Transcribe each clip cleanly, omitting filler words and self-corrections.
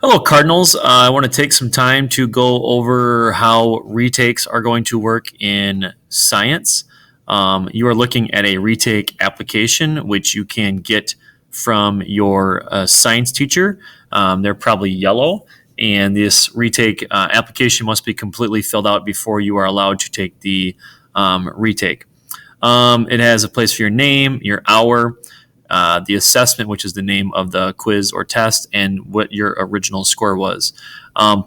Hello, Cardinals. I want to take some time to go over how retakes are going to work in science. You are looking at a retake application, which you can get from your science teacher. They're probably yellow, and this retake application must be completely filled out before you are allowed to take the retake. It has a place for your name, your hour, the assessment, which is the name of the quiz or test, and what your original score was.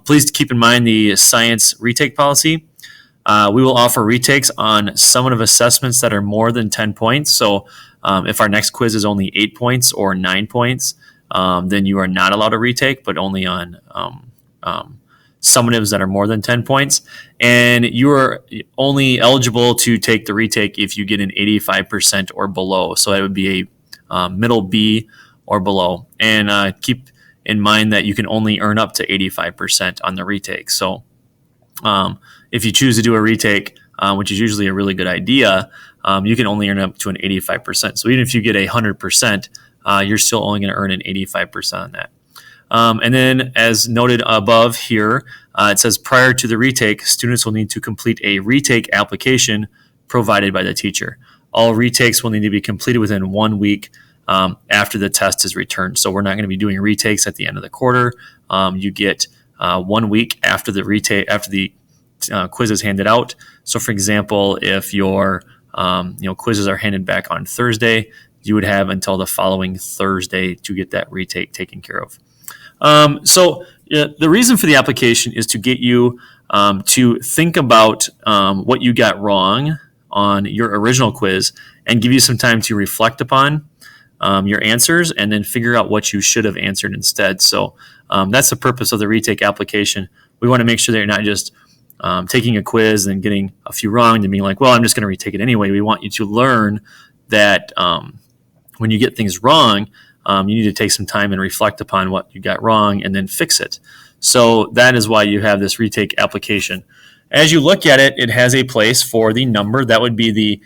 Please keep in mind the science retake policy. We will offer retakes on summative assessments that are more than 10 points. So if our next quiz is only 8 points or 9 points, then you are not allowed a retake, but only on summatives that are more than 10 points. And you are only eligible to take the retake if you get an 85% or below. So that would be a middle B or below. And keep in mind that you can only earn up to 85% on the retake. So if you choose to do a retake, which is usually a really good idea, you can only earn up to an 85%. So even if you get 100%, you're still only going to earn an 85% on that. And then, as noted above here, it says prior to the retake, students will need to complete a retake application provided by the teacher. All retakes will need to be completed within 1 week after the test is returned. So we're not going to be doing retakes at the end of the quarter. You get 1 week after the retake, after the quiz is handed out. So, for example, if your quizzes are handed back on Thursday, you would have until the following Thursday to get that retake taken care of. The reason for the application is to get you to think about what you got wrong on your original quiz and give you some time to reflect upon your answers and then figure out what you should have answered instead. So that's the purpose of the retake application. We want to make sure that you're not just taking a quiz and getting a few wrong and being like, well, I'm just going to retake it anyway. We want you to learn that when you get things wrong, you need to take some time and reflect upon what you got wrong and then fix it. So that is why you have this retake application. As you look at it, it has a place for the number. That would be the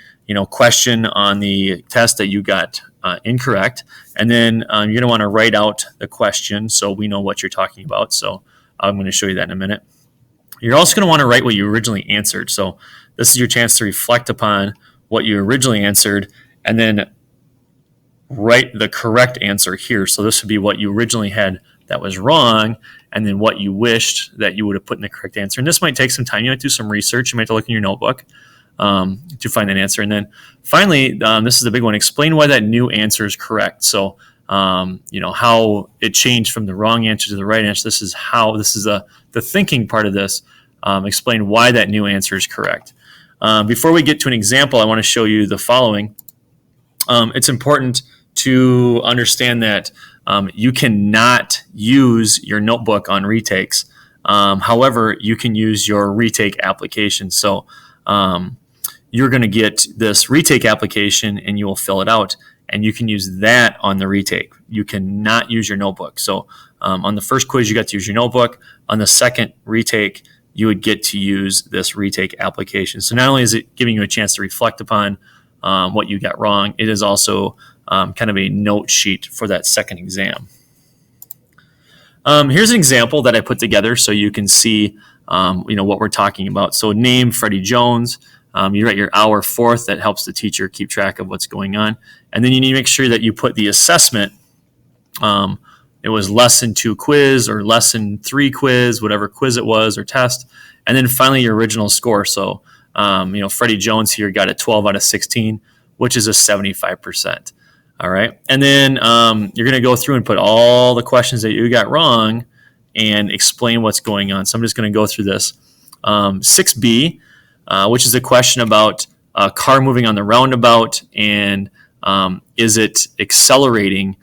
question on the test that you got incorrect. And then you're going to want to write out the question so we know what you're talking about. So I'm going to show you that in a minute. You're also going to want to write what you originally answered. So this is your chance to reflect upon what you originally answered and then write the correct answer here. So this would be what you originally had that was wrong, and then what you wished that you would have put in the correct answer. And this might take some time. You might do some research. You might have to look in your notebook to find that answer. And then finally, this is the big one. Explain why that new answer is correct. So, how it changed from the wrong answer to the right answer. This is the thinking part of this. Explain why that new answer is correct. Before we get to an example, I want to show you the following. It's important to understand that you cannot use your notebook on retakes. However, you can use your retake application. So you're going to get this retake application and you will fill it out, and you can use that on the retake. You cannot use your notebook. So on the first quiz, you got to use your notebook. On the second retake, you would get to use this retake application. So not only is it giving you a chance to reflect upon what you got wrong, it is also kind of a note sheet for that second exam. Here's an example that I put together so you can see what we're talking about. So name Freddie Jones. You write your hour fourth. That helps the teacher keep track of what's going on. And then you need to make sure that you put the assessment. It was lesson 2 quiz or lesson 3 quiz, whatever quiz it was or test. And then finally your original score. So Freddie Jones here got a 12 out of 16, which is a 75%. All right. And then you're going to go through and put all the questions that you got wrong and explain what's going on. So I'm just going to go through this. 6B, which is a question about a car moving on the roundabout and is it accelerating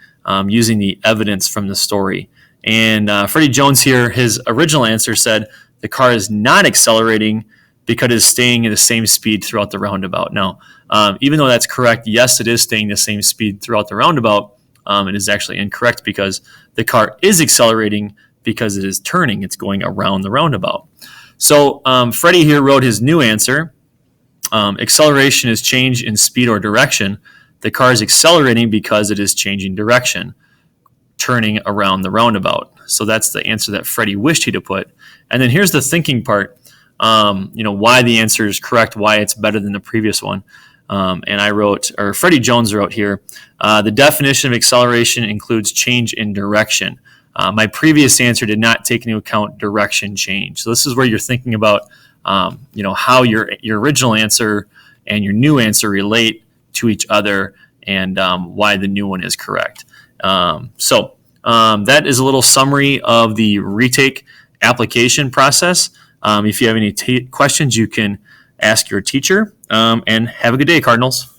using the evidence from the story. And Freddie Jones here, his original answer said the car is not accelerating because it is staying at the same speed throughout the roundabout. Now, even though that's correct, yes, it is staying the same speed throughout the roundabout. It is actually incorrect because the car is accelerating because it is turning. It's going around the roundabout. So Freddie here wrote his new answer. Acceleration is change in speed or direction. The car is accelerating because it is changing direction. turning around the roundabout. So that's the answer that Freddie wished he'd have put. And then here's the thinking part, why the answer is correct, why it's better than the previous one. And I wrote, or Freddie Jones wrote here, the definition of acceleration includes change in direction. My previous answer did not take into account direction change. So this is where you're thinking about, how your original answer and your new answer relate to each other, and why the new one is correct. So that is a little summary of the retake application process. If you have any questions, you can ask your teacher. And have a good day, Cardinals.